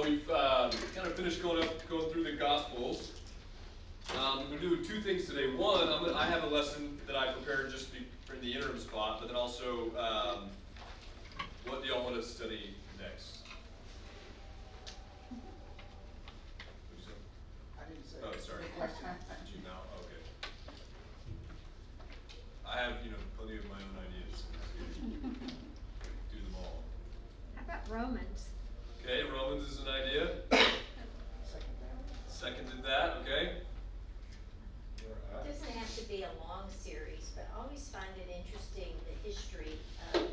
we've kind of finished going through the Gospels. I'm going to do two things today. One, I have a lesson that I prepared just for the interim spot, but then also, what do y'all want to study next? What'd you say? I didn't say. Oh, sorry. Did you know? Okay. I have, plenty of my own ideas. Do them all. How about Romans? Okay, Romans is an idea. Second that. Seconded that, okay. It doesn't have to be a long series, but I always find it interesting, the history of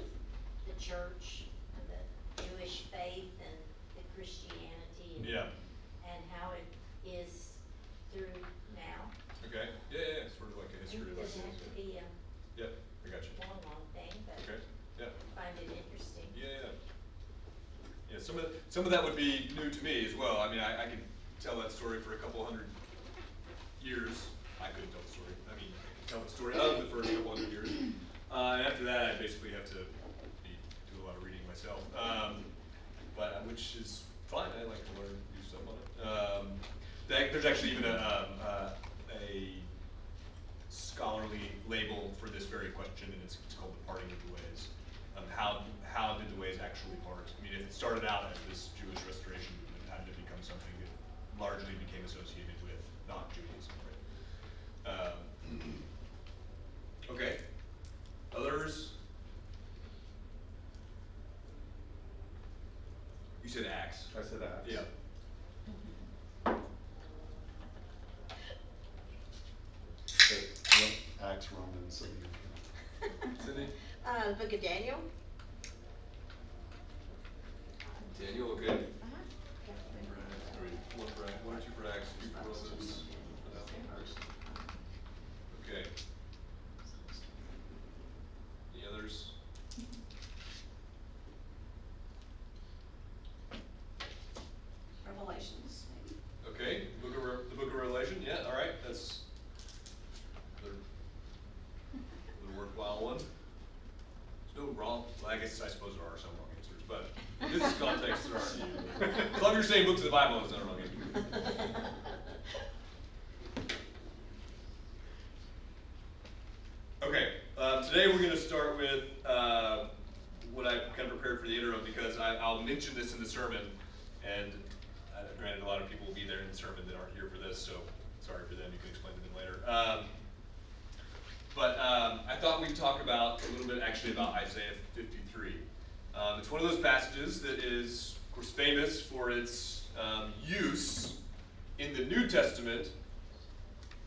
the church, and the Jewish faith, and the Christianity, Yeah. and how it is through now. Okay. Yeah. Sort of like a history It of doesn't have to be a Yep, I got you. long thing, but Okay. Yeah. I find it interesting. Yeah. Yeah, some of that would be new to me as well. I mean, I could tell that story for a couple hundred years. I couldn't tell the story. I mean, I could tell the story of the first couple hundred years. And after that, I basically have to do a lot of reading myself. But which is fine. I like to learn new stuff on it. There's actually even a scholarly label for this very question, and it's called the parting of the ways. How did the ways actually part? I mean, if it started out as this Jewish restoration movement, how did it become something that largely became associated with not Judaism, right? Okay. Others? You said Acts. I said Acts. Yeah. Acts, Romans, so you Sydney? Book of Daniel. Daniel, okay. Uh-huh. One or two for Acts, two for Romans. Okay. Any others? Revelations, maybe. Okay, the book of Revelation, yeah, all right, that's another worthwhile one. There's no wrong, well, I suppose there are some wrong answers, but in this context, there aren't. As long as you're saying books of the Bible, it's not a wrong answer. Okay, today we're going to start with what I've kind of prepared for the interim, because I'll mention this in the sermon, and granted a lot of people will be there in the sermon that aren't here for this, so sorry for them, you can explain to them later. But I thought we'd talk about a little bit actually about Isaiah 53. It's one of those passages that is, of course, famous for its use in the New Testament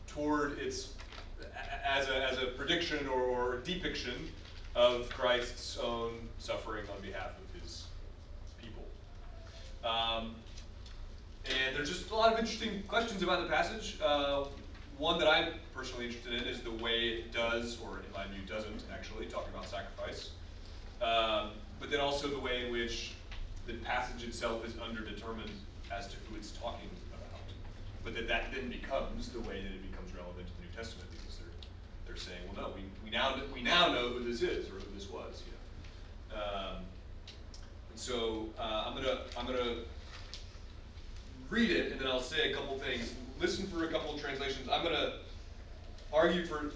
toward its as a prediction or depiction of Christ's own suffering on behalf of his people. And there's just a lot of interesting questions about the passage. One that I'm personally interested in is the way it does, or in my view doesn't actually, talk about sacrifice. But then also the way in which the passage itself is underdetermined as to who it's talking about. But that then becomes the way that it becomes relevant to the New Testament, because they're saying, well, no, we now know who this is, or who this was. And so I'm gonna read it, and then I'll say a couple things. Listen for a couple of translations. I'm gonna argue for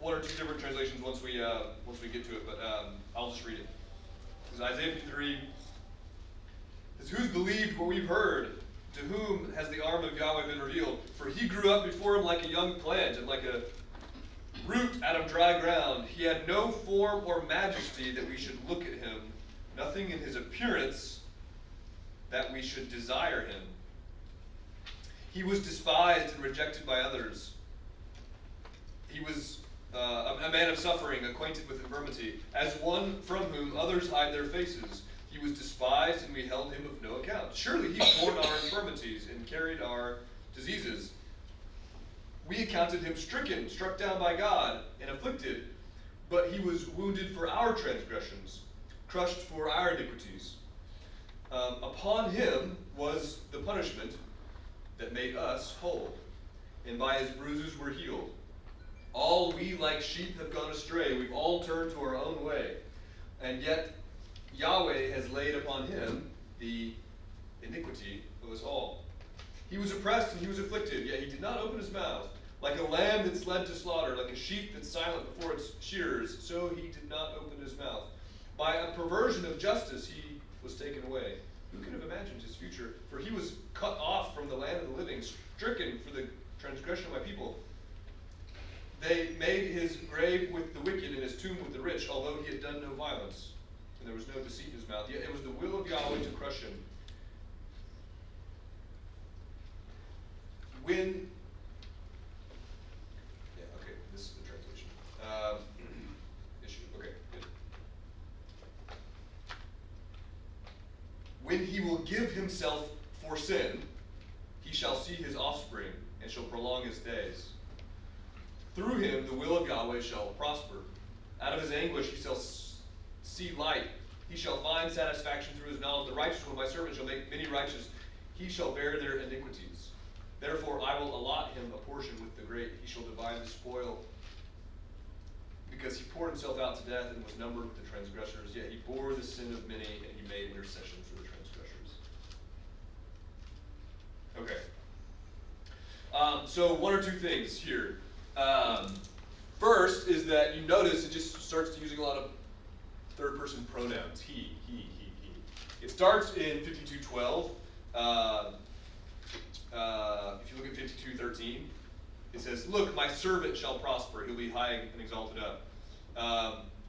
one or two different translations once we get to it, but I'll just read it. This is Isaiah 53. It says, "Who's believed what we've heard? To whom has the arm of Yahweh been revealed? For he grew up before him like a young plant, and like a root out of dry ground. He had no form or majesty that we should look at him, nothing in his appearance that we should desire him. He was despised and rejected by others. He was a man of suffering, acquainted with infirmity, as one from whom others hide their faces. He was despised, and we held him of no account. Surely he bore our infirmities and carried our diseases. We accounted him stricken, struck down by God, and afflicted. But he was wounded for our transgressions, crushed for our iniquities. Upon him was the punishment that made us whole, and by his bruises we're healed. All we like sheep have gone astray. We've all turned to our own way. And yet Yahweh has laid upon him the iniquity of us all. He was oppressed and he was afflicted, yet he did not open his mouth. Like a lamb that's led to slaughter, like a sheep that's silent before its shearers, so he did not open his mouth. By a perversion of justice he was taken away. Who could have imagined his future? For he was cut off from the land of the living, stricken for the transgression of my people. They made his grave with the wicked and his tomb with the rich, although he had done no violence, and there was no deceit in his mouth. Yet it was the will of Yahweh to crush him. This is the translation. Issue, okay, good. When he will give himself for sin, he shall see his offspring, and shall prolong his days. Through him the will of Yahweh shall prosper. Out of his anguish he shall see light. He shall find satisfaction through his knowledge. The righteous one, my servant, shall make many righteous. He shall bear their iniquities. Therefore I will allot him a portion with the great. He shall divide the spoil. Because he poured himself out to death and was numbered with the transgressors, yet he bore the sin of many, and he made intercession for the transgressors. Okay. So one or two things here. First is that you notice it just starts using a lot of third-person pronouns. He. It starts in 52:12. If you look at 52:13, it says, "Look, my servant shall prosper; he'll be high and exalted up.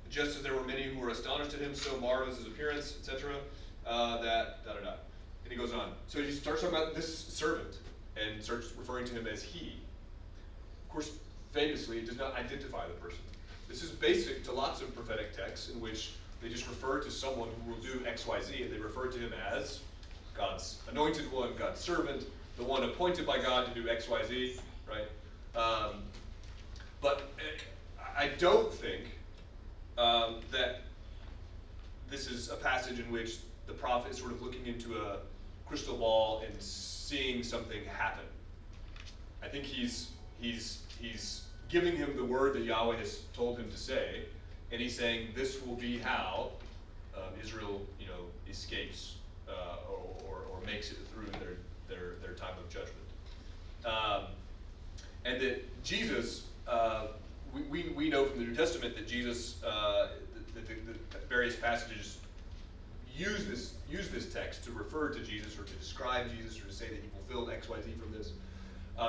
Just as there were many who were astonished at him, so marvelous his appearance, etc." That da da da. And he goes on. So he starts talking about this servant and starts referring to him as he. Of course, famously, it does not identify the person. This is basic to lots of prophetic texts in which they just refer to someone who will do X, Y, Z, and they refer to him as God's anointed one, God's servant, the one appointed by God to do X, Y, Z, right? But I don't think that this is a passage in which the prophet is sort of looking into a crystal ball and seeing something happen. I think he's giving him the word that Yahweh has told him to say, and he's saying this will be how Israel, escapes or makes it through their time of judgment. And that Jesus, we know from the New Testament that Jesus, the various passages use this text to refer to Jesus or to describe Jesus or to say that he fulfilled X, Y, Z from this.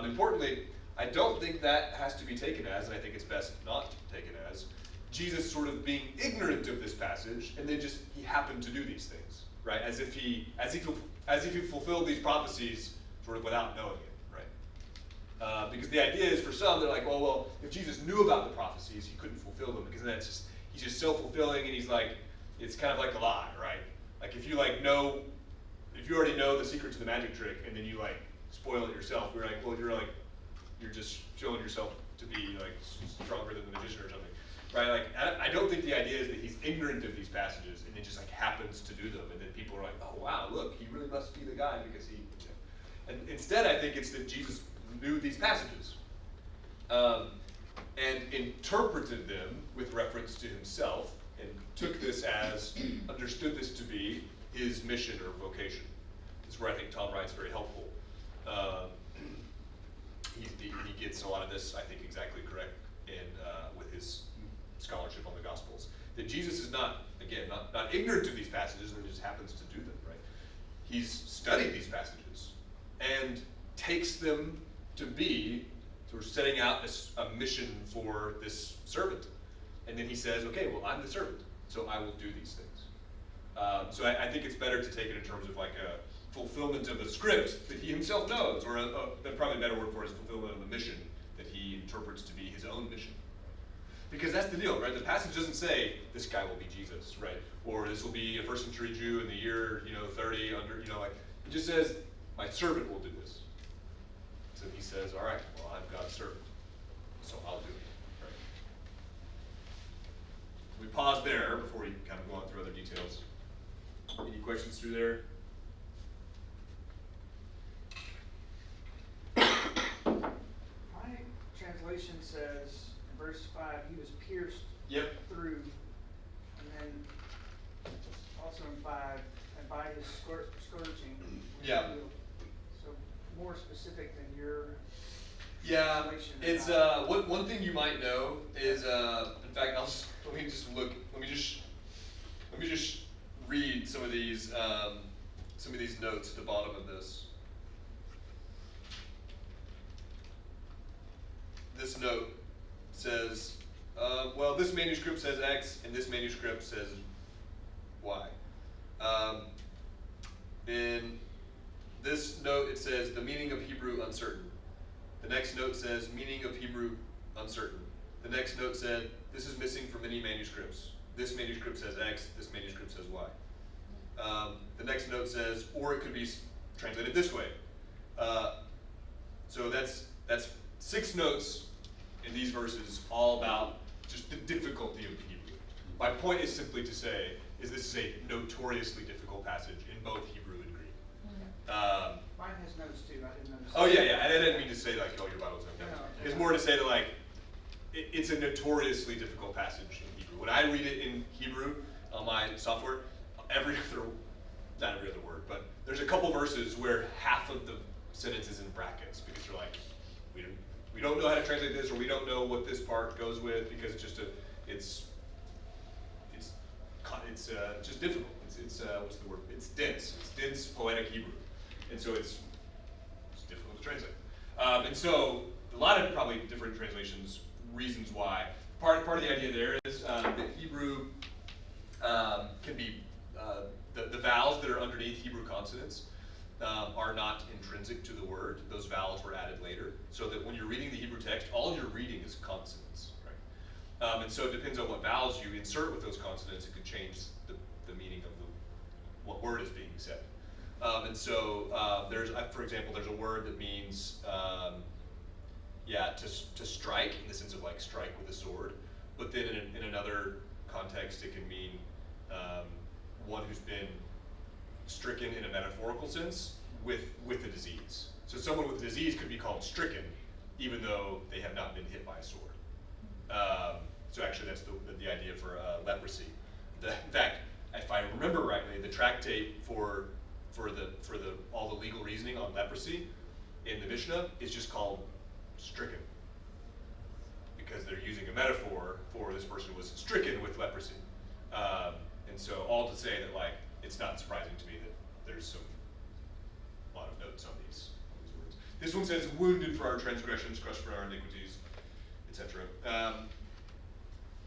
Importantly, I don't think that has to be taken as, and I think it's best not taken as, Jesus sort of being ignorant of this passage, and then just he happened to do these things, right? As if he fulfilled these prophecies sort of without knowing it, right? Because the idea is for some, they're like, well, if Jesus knew about the prophecies, he couldn't fulfill them because then he's just self-fulfilling, and he's like, it's kind of like a lie, right? Like if you already know the secret to the magic trick, and then you spoil it yourself, you're like, well, you're just showing yourself to be stronger than the magician or something, right? I don't think the idea is that he's ignorant of these passages and then just happens to do them, and then people are like, oh wow, look, he really must be the guy because he. And instead, I think it's that Jesus knew these passages and interpreted them with reference to himself, and understood this to be his mission or vocation. This is where I think Tom Wright's very helpful. He gets a lot of this, I think, exactly correct with his scholarship on the Gospels. That Jesus is not ignorant of these passages and just happens to do them, right? He's studied these passages and takes them to be sort of setting out a mission for this servant. And then he says, okay, well, I'm the servant, so I will do these things. So I think it's better to take it in terms of a fulfillment of a script that he himself knows, or probably a better word for it is fulfillment of a mission that he interprets to be his own mission. Because that's the deal, right? The passage doesn't say this guy will be Jesus, right? Or this will be a first century Jew in the year 30 under, it just says my servant will do this. So he says, all right, well, I'm God's servant, so I'll do it, right? We pause there before we kind of go on through other details. Any questions through there? My translation says, in verse 5, he was pierced through, and then also in 5, and by his scourging Yeah. So more specific than your Yeah, translation. it's, one thing you might know is, in fact, let me just read some of these notes at the bottom of this. This note says, well, this manuscript says X and this manuscript says Y. In this note, it says the meaning of Hebrew uncertain. The next note says meaning of Hebrew uncertain. The next note said this is missing from many manuscripts. This manuscript says X, this manuscript says Y. The next note says, or it could be translated this way. So that's 6 notes in these verses, all about just the difficulty of the Hebrew. My point is simply to say, is this is a notoriously difficult passage in both Hebrew and Greek. Mine has notes too, I didn't notice. Oh yeah, and I didn't mean to say like, oh, your Bible's okay. No. It's more to say that like, it's a notoriously difficult passage in Hebrew. When I read it in Hebrew on my software, not every other word, but there's a couple verses where half of the sentence is in brackets because you're like, we don't know how to translate this, or we don't know what this part goes with, because it's just just difficult. It's what's the word? It's dense. It's dense poetic Hebrew, and so it's difficult to translate. And so a lot of probably different translations, reasons why. Part of the idea there is that Hebrew can be the vowels that are underneath Hebrew consonants are not intrinsic to the word. Those vowels were added later, so that when you're reading the Hebrew text, all you're reading is consonants, right? And so it depends on what vowels you insert with those consonants. It could change the meaning of what word is being said. And so for example, there's a word that means to strike in the sense of like strike with a sword, but then in another context it can mean one who's been stricken in a metaphorical sense with a disease. So someone with a disease could be called stricken even though they have not been hit by a sword. So actually that's the idea for leprosy. In fact, if I remember rightly, the tractate for all the legal reasoning on leprosy in the Mishnah is just called stricken, because they're using a metaphor for this person was stricken with leprosy. And so all to say that like it's not surprising to me that there's a lot of notes on these words. This one says wounded for our transgressions, crushed for our iniquities, etc.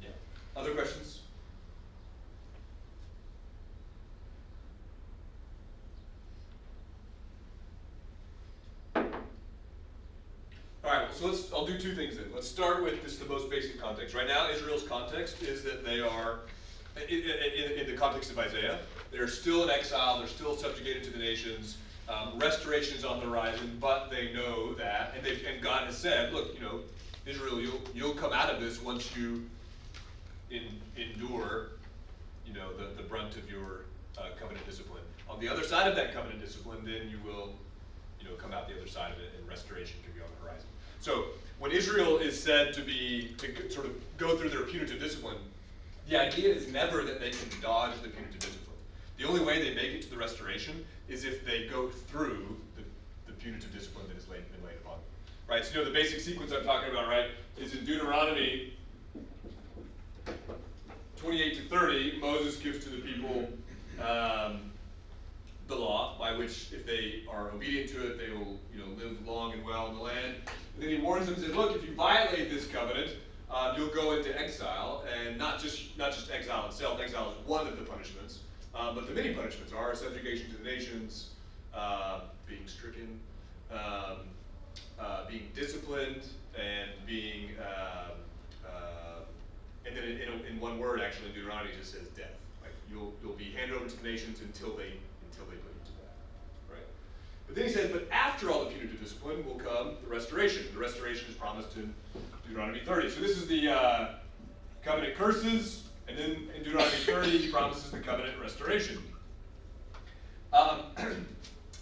Yeah. Other questions? All right, so I'll do 2 things then. Let's start with the most basic context. Right now, Israel's context is that they are, in the context of Isaiah, they're still in exile, they're still subjugated to the nations, restoration is on the horizon, but they know that, and God has said, look, Israel, you'll come out of this once you endure, the brunt of your covenant discipline. On the other side of that covenant discipline, then you will, come out the other side of it, and restoration can be on the horizon. So when Israel is said to sort of go through their punitive discipline, the idea is never that they can dodge the punitive discipline. The only way they make it to the restoration is if they go through the punitive discipline that has been laid upon them. Right? So the basic sequence I'm talking about, right, is in Deuteronomy 28 to 30, Moses gives to the people the law, by which if they are obedient to it, they will live long and well in the land. And then he warns them and says, look, if you violate this covenant, you'll go into exile, and not just exile itself. Exile is one of the punishments, but the many punishments are subjugation to the nations, being stricken, being disciplined, and being and then in one word, actually, in Deuteronomy, it just says death. Like you'll be handed over to the nations until they put you to death, right? But then he says, but after all the punitive discipline will come the restoration. The restoration is promised in Deuteronomy 30. So this is the covenant curses, and then in Deuteronomy 30, he promises the covenant restoration.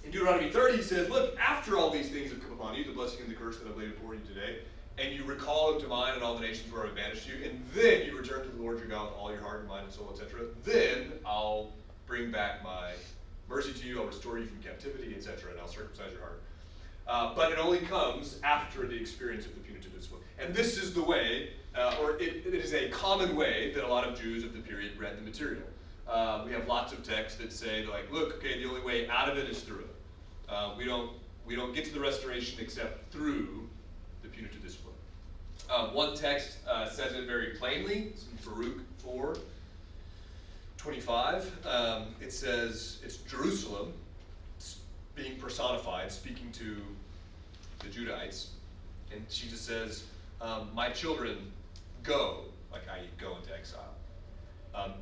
In Deuteronomy 30, he says, look, after all these things have come upon you, the blessing and the curse that I've laid before you today, and you recall them to mind and all the nations where I've banished you, and then you return to the Lord your God with all your heart and mind and soul, etc., then I'll bring back my mercy to you, I'll restore you from captivity, etc., and I'll circumcise your heart. But it only comes after the experience of the punitive discipline. And this is the way, or it is a common way that a lot of Jews of the period read the material. We have lots of texts that say, like, look, okay, the only way out of it is through it. We don't get to the restoration except through the punitive discipline. One text says it very plainly. It's in Baruch 4:25. It says it's Jerusalem being personified, speaking to the Judahites, and she just says, "My children, go," like I go into exile.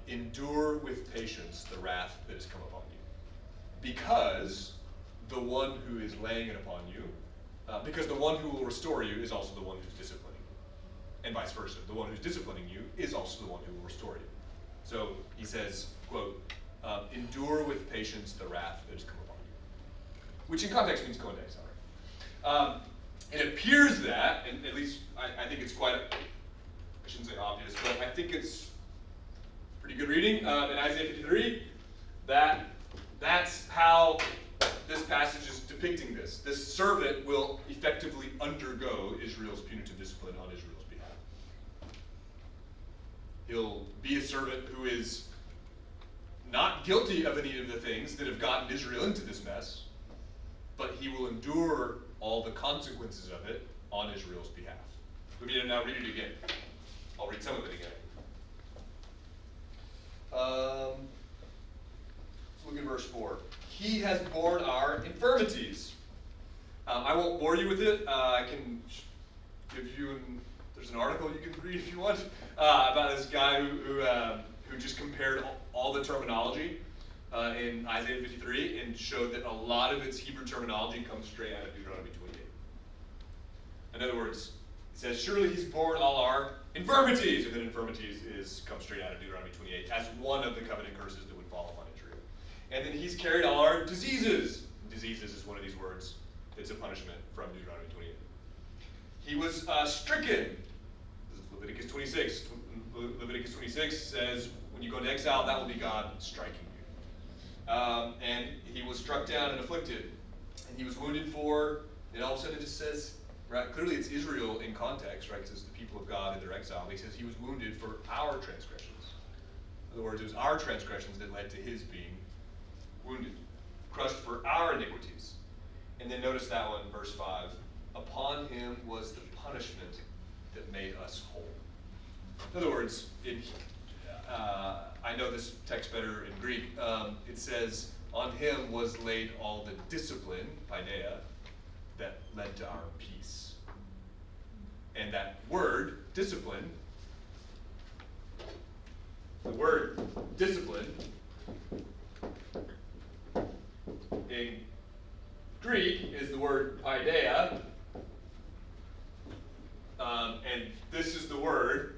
Endure with patience the wrath that has come upon you, because the one who is laying it upon you, because the one who will restore you is also the one who's disciplining you, and vice versa. The one who's disciplining you is also the one who will restore you. So he says, quote, endure with patience the wrath that has come upon you, which in context means go into exile. It appears that, and at least I think it's quite, I shouldn't say obvious, but I think it's pretty good reading in Isaiah 53, that's how this passage is depicting this. This servant will effectively undergo Israel's punitive discipline on Israel's behalf. He'll be a servant who is not guilty of any of the things that have gotten Israel into this mess, but he will endure all the consequences of it on Israel's behalf. Let me now read it again. I'll read some of it again. Look at verse 4. He has borne our infirmities. I won't bore you with it. I can give you, there's an article you can read if you want, about this guy who just compared all the terminology in Isaiah 53 and showed that a lot of its Hebrew terminology comes straight out of Deuteronomy 28. In other words, it says, surely he's borne all our infirmities, and then infirmities comes straight out of Deuteronomy 28 as one of the covenant curses that would fall upon Israel. And then he's carried all our diseases. Diseases is one of these words. It's a punishment from Deuteronomy 28. He was stricken. This is Leviticus 26. Leviticus 26 says, when you go into exile, that will be God striking you. And he was struck down and afflicted. And he was wounded for, and all of a sudden it just says, right, clearly it's Israel in context, right? It says the people of God in their exile. He says he was wounded for our transgressions. In other words, it was our transgressions that led to his being wounded, crushed for our iniquities. And then notice that one, verse 5. Upon him was the punishment that made us whole. In other words, I know this text better in Greek. It says, on him was laid all the discipline, paideia, that led to our peace. And that word, discipline, the word discipline in Greek is the word paideia, and this is the word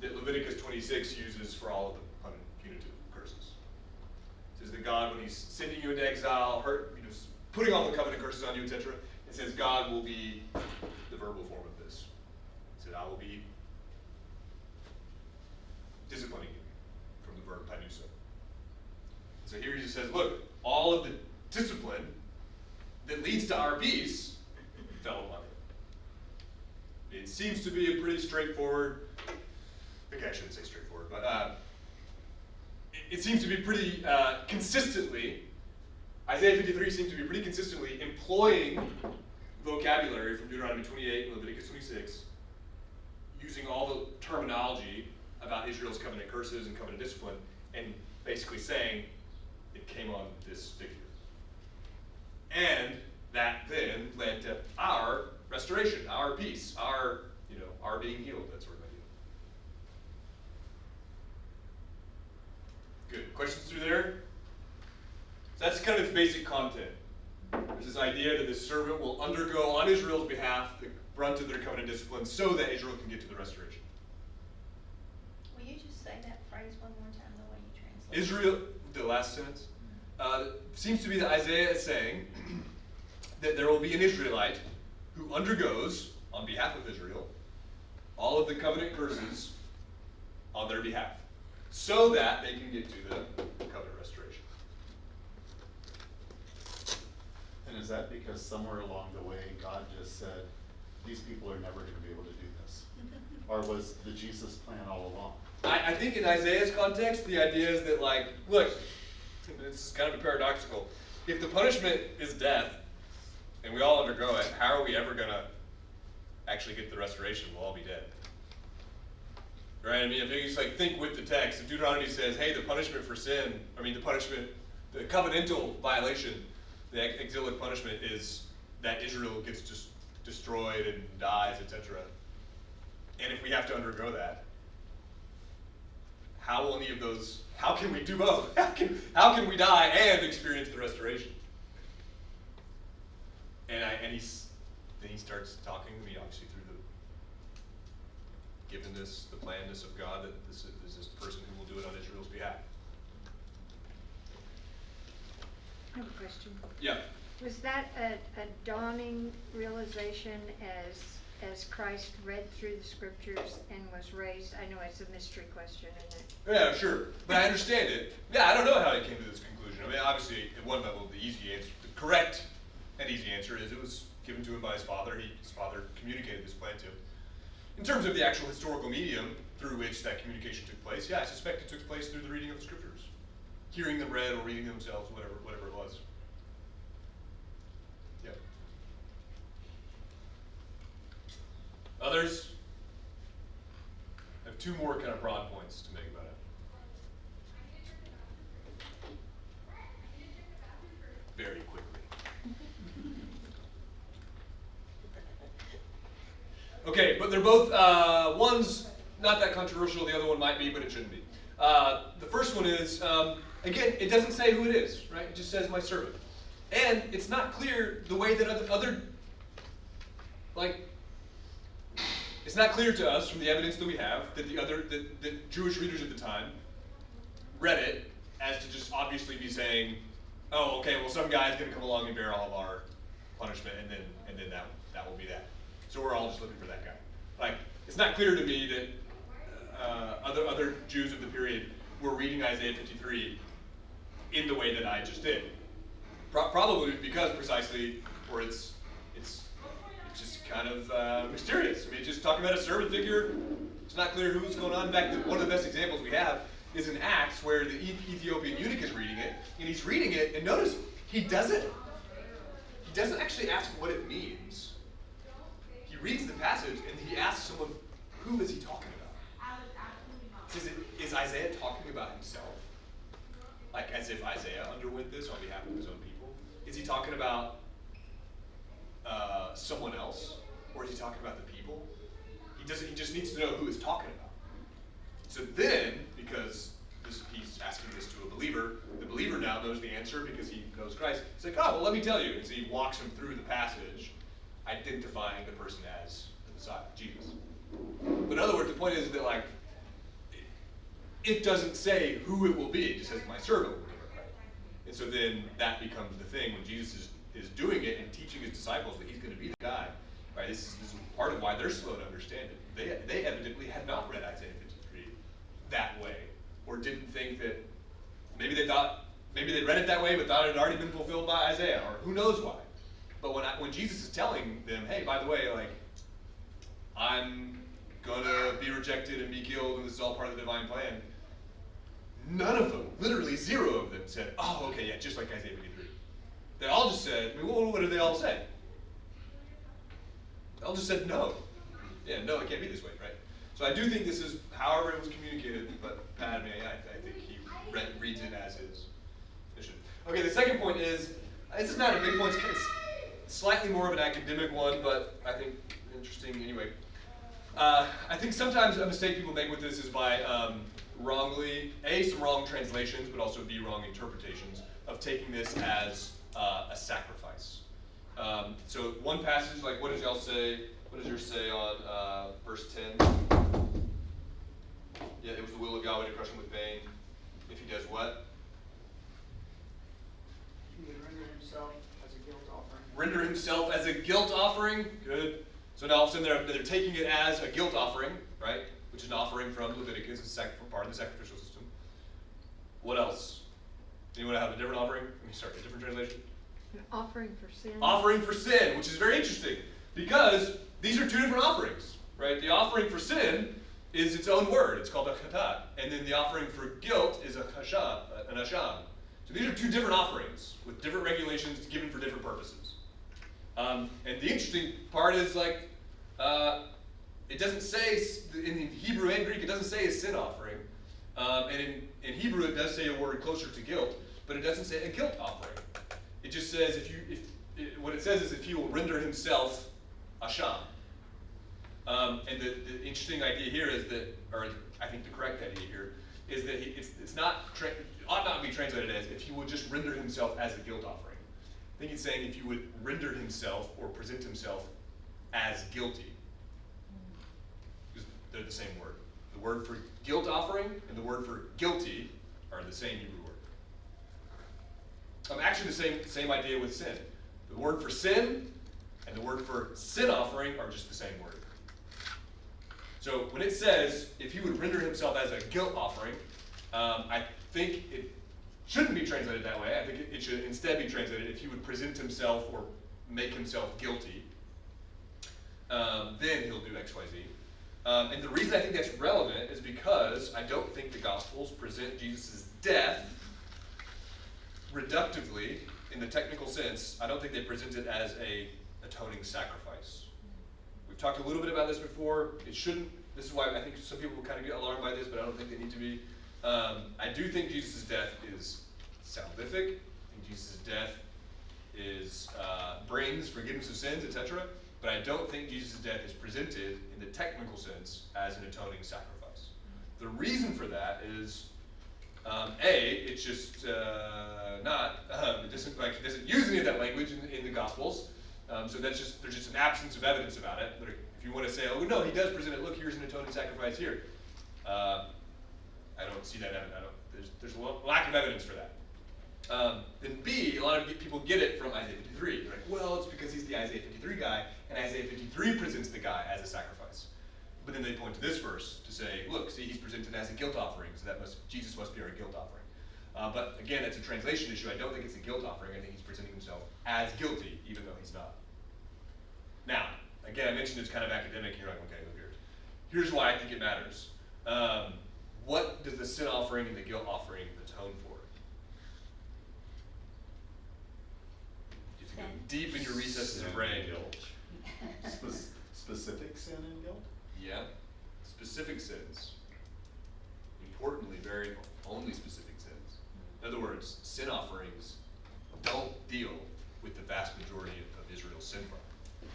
that Leviticus 26 uses for all of the punitive curses. It says that God, when he's sending you into exile, putting all the covenant curses on you, etc., it says God will be the verbal form of this. It said, I will be disciplining you, from the verb panuso. So here he just says, look, all of the discipline that leads to our peace fell upon him. It seems to be a pretty straightforward, okay, I shouldn't say straightforward, but it seems to be pretty consistently, Isaiah 53 seems to be pretty consistently employing vocabulary from Deuteronomy 28 and Leviticus 26, using all the terminology about Israel's covenant curses and covenant discipline, and basically saying it came on this figure. And that then led to our restoration, our peace, our being healed, that sort of idea. Good. Questions through there? So that's kind of its basic content. There's this idea that this servant will undergo on Israel's behalf the brunt of their covenant discipline so that Israel can get to the restoration. Will you just say that phrase one more time, the way you translate it? Israel, the last sentence, seems to be that Isaiah is saying that there will be an Israelite who undergoes, on behalf of Israel, all of the covenant curses on their behalf, so that they can get to the covenant restoration. is that because somewhere along the way, God just said, these people are never gonna be able to do this? Or was the Jesus plan all along? I think in Isaiah's context, the idea is that, like, look, this is kind of paradoxical. If the punishment is death, and we all undergo it, how are we ever going to actually get the restoration? We'll all be dead. Right? I mean, if you just like think with the text, if Deuteronomy says, hey, the punishment for sin, the covenantal violation, the exilic punishment is that Israel gets just destroyed and dies, etc. And if we have to undergo that, how can we do both? How can we die and experience the restoration? And then he starts talking to me, obviously through the givenness, the planness of God, that this is this person who will do it on Israel's behalf. I have a question. Yeah. Was that a dawning realization as Christ read through the scriptures and was raised? I know it's a mystery question, isn't it? Yeah, sure. But I understand it. Yeah, I don't know how he came to this conclusion. I mean, obviously, at one level, the correct and easy answer is it was given to him by his father. His father communicated this plan to him. In terms of the actual historical medium through which that communication took place, yeah, I suspect it took place through the reading of the scriptures. Hearing them read or reading themselves, whatever it was. Yeah. Others? I have two more kind of broad points to make about it. Very quickly. Okay, but they're both, one's not that controversial, the other one might be, but it shouldn't be. The first one is, again, it doesn't say who it is, right? It just says my servant. And it's not clear the way that it's not clear to us from the evidence that we have that that Jewish readers at the time read it as to just obviously be saying, oh, okay, well, some guy's going to come along and bear all of our punishment, and then that will be that. So we're all just looking for that guy. Like, it's not clear to me that other Jews of the period were reading Isaiah 53 in the way that I just did. Probably because precisely, or it's just kind of mysterious. I mean, just talking about a servant figure, it's not clear who's going on. In fact, one of the best examples we have is in Acts, where the Ethiopian eunuch is reading it, and he's reading it, and notice he doesn't actually ask what it means. He reads the passage and he asks someone, who is he talking about? Is Isaiah talking about himself? Like as if Isaiah underwent this on behalf of his own people? Is he talking about someone else? Or is he talking about the people? He just needs to know who he's talking about. So then, because he's asking this to a believer, the believer now knows the answer because he knows Christ. He's like, oh, well, let me tell you. And so he walks him through the passage, identifying the person as the Messiah, Jesus. But in other words, the point is that, like, it doesn't say who it will be. It just says, my servant will do it, right? And so then that becomes the thing when Jesus is doing it and teaching his disciples that he's going to be the guy, right? This is part of why they're slow to understand it. They evidently had not read Isaiah 53 that way, or didn't think that, maybe they read it that way, but thought it had already been fulfilled by Isaiah, or who knows why. But when Jesus is telling them, hey, by the way, like, I'm gonna be rejected and be killed, and this is all part of the divine plan, none of them, literally zero of them, said, oh, okay, yeah, just like Isaiah 53. They all just said, I mean, what did they all say? They all just said no. Yeah, no, it can't be this way, right? So I do think this is however it was communicated, but Padme, I think he reads it as his mission. Okay, the second point is, this is not a big point, it's slightly more of an academic one, but I think interesting anyway. I think sometimes a mistake people make with this is by wrongly, some wrong translations, but also B, wrong interpretations of taking this as a sacrifice. So one passage, like what does y'all say, what does yours say on verse 10? Yeah, it was the will of Yahweh to crush him with pain. If he does what? He would render himself as a guilt offering. Render himself as a guilt offering. Good. So now all of a sudden they're taking it as a guilt offering, right? Which is an offering from Leviticus, it's part of the sacrificial system. What else? Anyone have a different offering? A different translation? An offering for sin. Offering for sin, which is very interesting because these are two different offerings, right? The offering for sin is its own word. It's called a chatat. And then the offering for guilt is an asham. So these are two different offerings with different regulations given for different purposes. And the interesting part is like, it doesn't say, in Hebrew and Greek, it doesn't say a sin offering. And in Hebrew, it does say a word closer to guilt, but it doesn't say a guilt offering. It just says what it says is if he will render himself asham. And the interesting idea here is that, or I think the correct idea here, is that ought not be translated as if he would just render himself as a guilt offering. I think it's saying if he would render himself or present himself as guilty. Because they're the same word. The word for guilt offering and the word for guilty are the same Hebrew word. Actually, the same idea with sin. The word for sin and the word for sin offering are just the same word. So when it says if he would render himself as a guilt offering, I think it shouldn't be translated that way. I think it should instead be translated if he would present himself or make himself guilty, then he'll do X, Y, Z. And the reason I think that's relevant is because I don't think the Gospels present Jesus' death reductively in the technical sense. I don't think they present it as a atoning sacrifice. We've talked a little bit about this before. It shouldn't. This is why I think some people will kind of get alarmed by this, but I don't think they need to be. I do think Jesus' death is salvific. I think Jesus' death brings forgiveness of sins, etc. But I don't think Jesus' death is presented in the technical sense as an atoning sacrifice. The reason for that is, it's just not. It doesn't use any of that language in the Gospels. So there's just an absence of evidence about it. But if you want to say, oh no, he does present it. Look, here's an atoning sacrifice here. I don't see that. There's a lack of evidence for that. Then B, a lot of people get it from Isaiah 53. They're like, well, it's because he's the Isaiah 53 guy, and Isaiah 53 presents the guy as a sacrifice. But then they point to this verse to say, look, see, he's presented as a guilt offering, so Jesus must be our guilt offering. But again, it's a translation issue. I don't think it's a guilt offering. I think he's presenting himself as guilty, even though he's not. Now, again, I mentioned it's kind of academic, and you're like, okay, who cares? Here's why I think it matters. What does the sin offering and the guilt offering atone for? You have to go deep in your recesses of brain. Guilt. Specific sin and guilt? Yeah. Specific sins. Importantly, very only specific sins. In other words, sin offerings don't deal with the vast majority of Israel's sin problem.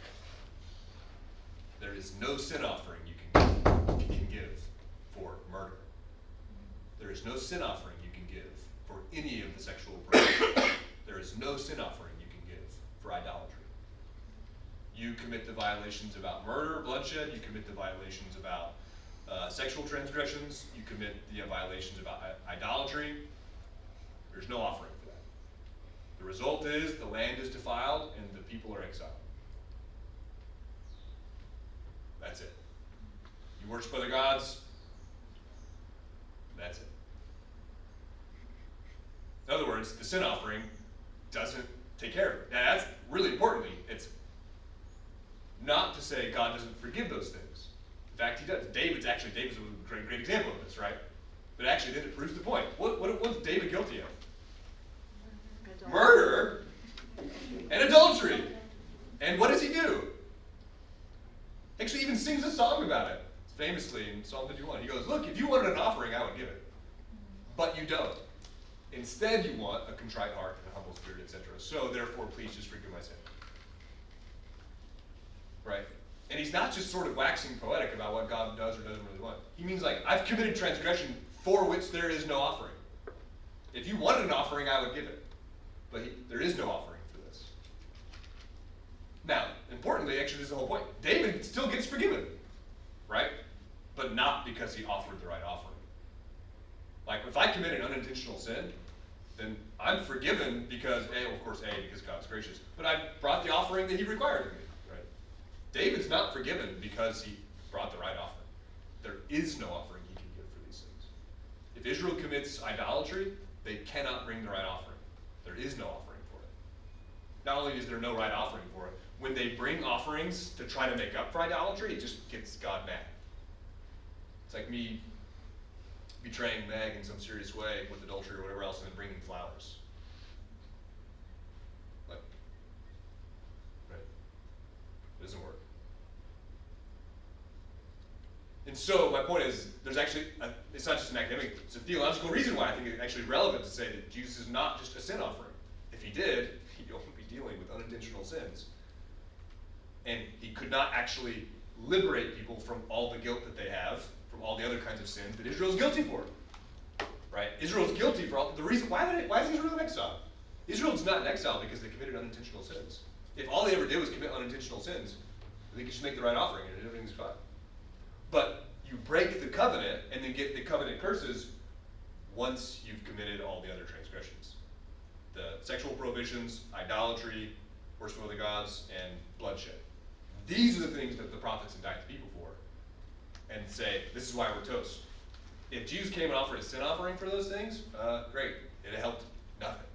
There is no sin offering you can give for murder. There is no sin offering you can give for any of the sexual practices. There is no sin offering you can give for idolatry. You commit the violations about murder, bloodshed. You commit the violations about sexual transgressions. You commit the violations about idolatry. There's no offering for that. The result is the land is defiled and the people are exiled. That's it. You worship other gods. That's it. In other words, the sin offering doesn't take care of it. Now that's really importantly, it's not to say God doesn't forgive those things. In fact, he does. David's a great example of this, right? But actually then it proves the point. What was David guilty of? Murder and adultery. And what does he do? Actually even sings a song about it. Famously in Psalm 51. He goes, look, if you wanted an offering, I would give it. But you don't. Instead, you want a contrite heart and a humble spirit, etc. So therefore, please just forgive my sin. Right? And he's not just sort of waxing poetic about what God does or doesn't really want. He means like, I've committed transgression for which there is no offering. If you wanted an offering, I would give it. But there is no offering for this. Now, importantly, actually, this is the whole point. David still gets forgiven. Right? But not because he offered the right offering. Like, if I commit an unintentional sin, then I'm forgiven because, because God's gracious. But I brought the offering that he required of me. Right? David's not forgiven because he brought the right offering. There is no offering he can give for these things. If Israel commits idolatry, they cannot bring the right offering. There is no offering for it. not only is there no right offering for it, when they bring offerings to try to make up for idolatry, it just gets God mad. It's like me betraying Meg in some serious way with adultery or whatever else, and then bringing flowers. Like, right? It doesn't work. And so my point is, there's actually, it's not just an academic, it's a theological reason why I think it's actually relevant to say that Jesus is not just a sin offering. If he did, he'd only be dealing with unintentional sins. And he could not actually liberate people from all the guilt that they have, from all the other kinds of sins that Israel's guilty for. Right? Israel's guilty for all the reason, why is Israel in exile? Israel's not in exile because they committed unintentional sins. If all they ever did was commit unintentional sins, they could just make the right offering and everything's fine. But you break the covenant and then get the covenant curses once you've committed all the other transgressions. The sexual prohibitions, idolatry, worship of the gods, and bloodshed. These are the things that the prophets indict the people for and say, this is why we're toast. If Jesus came and offered a sin offering for those things, great. It helped nothing.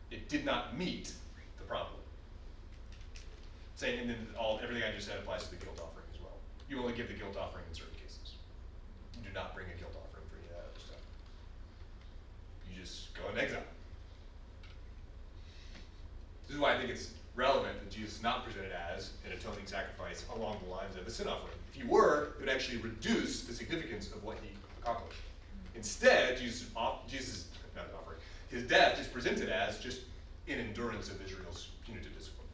It did not meet the problem. Saying, and then everything I just said applies to the guilt offering as well. You only give the guilt offering in certain cases. You do not bring a guilt offering for any of that other stuff. You just go into exile. This is why I think it's relevant that Jesus is not presented as an atoning sacrifice along the lines of a sin offering. If he were, it would actually reduce the significance of what he accomplished. Instead, his death is presented as just an endurance of Israel's punitive discipline,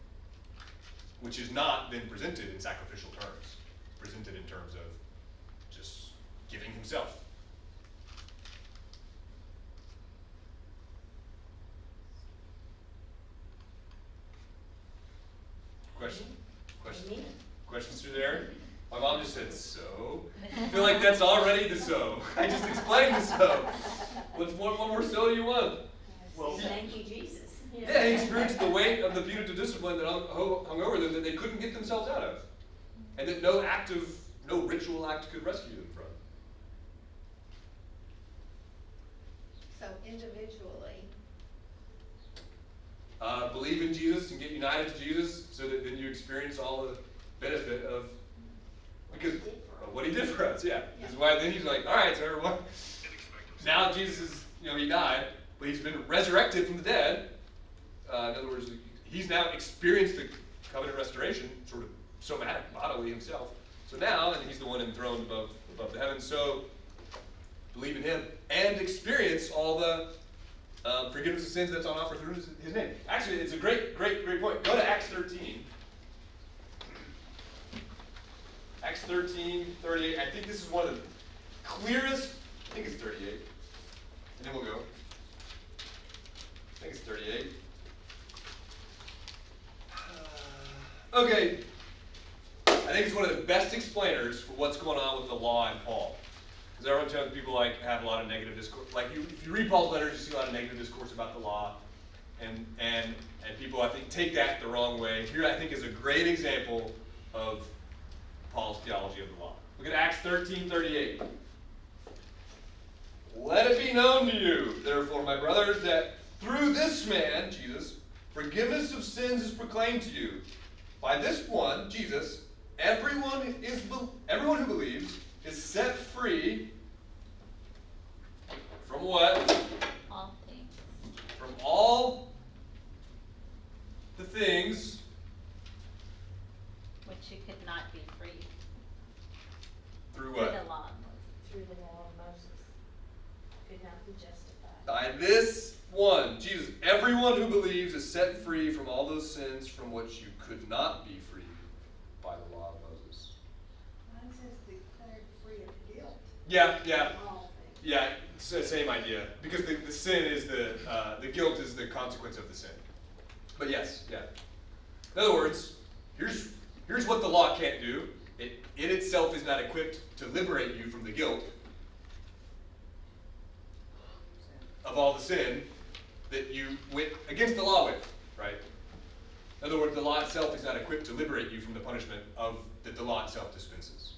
which is not then presented in sacrificial terms, presented in terms of just giving himself. Questions through there? My mom just said, so? I feel like that's already the so. I just explained the so. What more so do you want? Well, thank you, Jesus. Yeah, he experienced the weight of the punitive discipline that hung over them that they couldn't get themselves out of. And that no ritual act could rescue them from. So individually. Believe in Jesus and get united to Jesus so that then you experience all the benefit of what he did for us, yeah. This is why then he's like, all right, so everyone, now Jesus is, he died, but he's been resurrected from the dead. In other words, he's now experienced the covenant restoration, sort of somatic, bodily himself. So now, and he's the one enthroned above the heavens, so believe in him and experience all the forgiveness of sins that's on offer through his name. Actually, it's a great point. Go to Acts 13. Acts 13:38. I think this is one of the clearest. I think it's 38. And then we'll go. I think it's 38. Okay. I think it's one of the best explainers for what's going on with the law and Paul. Because everyone tells people have a lot of negative discourse. If you read Paul's letters, you see a lot of negative discourse about the law, and people I think take that the wrong way. Here I think is a great example of Paul's theology of the law. Look at Acts 13:38. Let it be known to you, therefore, my brothers, that through this man, Jesus, forgiveness of sins is proclaimed to you. By this one, Jesus, everyone who believes is set free from what? All things. From all the things which you could not be free. through Through what? the law. Through the law of Moses. Could not be justified. By this one, Jesus, everyone who believes is set free from all those sins from which you could not be free by the law of Moses. Mine says declared free of guilt. Yeah. All things. Yeah, it's the same idea. Because the sin is the guilt is the consequence of the sin. But yes, yeah. In other words, here's what the law can't do. It in itself is not equipped to liberate you from the guilt of all the sin that you went against the law with, right? In other words, the law itself is not equipped to liberate you from the punishment that the law itself dispenses.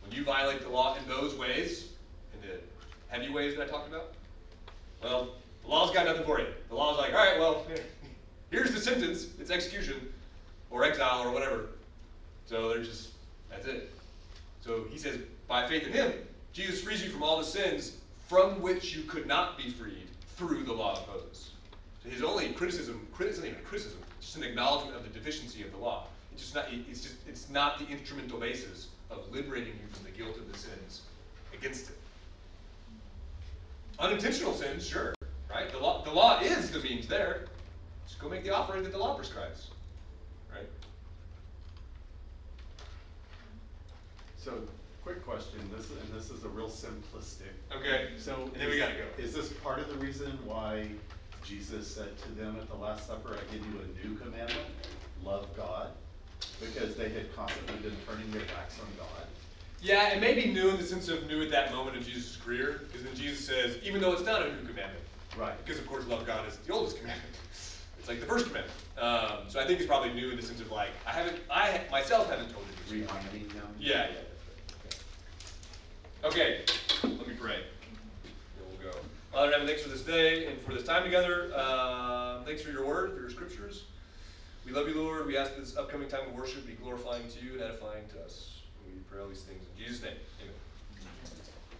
When you violate the law in those ways, in the heavy ways that I talked about, well, the law's got nothing for you. The law's like, all right, well, here's sentence, it's execution, or exile, or whatever. So they're just, that's it. So he says, by faith in him, Jesus frees you from all the sins from which you could not be freed through the law of Moses. So his only criticism, it's not even a criticism, it's just an acknowledgement of the deficiency of the law. It's not the instrumental basis of liberating you from the guilt of the sins against it. Unintentional sins, sure, right? The law is the means there. Just go make the offering that the law prescribes, right? So, quick question, this is a real simplistic. Okay, So, and then we gotta go. Is this part of the reason why Jesus said to them at the Last Supper, I give you a new commandment, love God? Because they had constantly been turning their backs on God. Yeah, it may be new in the sense of new at that moment in Jesus' career, because then Jesus says, even though it's not a new commandment, Right. because of course love God is the oldest commandment. It's like the first commandment. So I think it's probably new in the sense of like, I myself haven't told you this. Reminding them. Yeah, that's right. Okay, let me pray. Then we'll go. Father in heaven, thanks for this day and for this time together. Thanks for your word, for your scriptures. We love you, Lord. We ask that this upcoming time of worship be glorifying to you and edifying to us. We pray all these things in Jesus' name. Amen.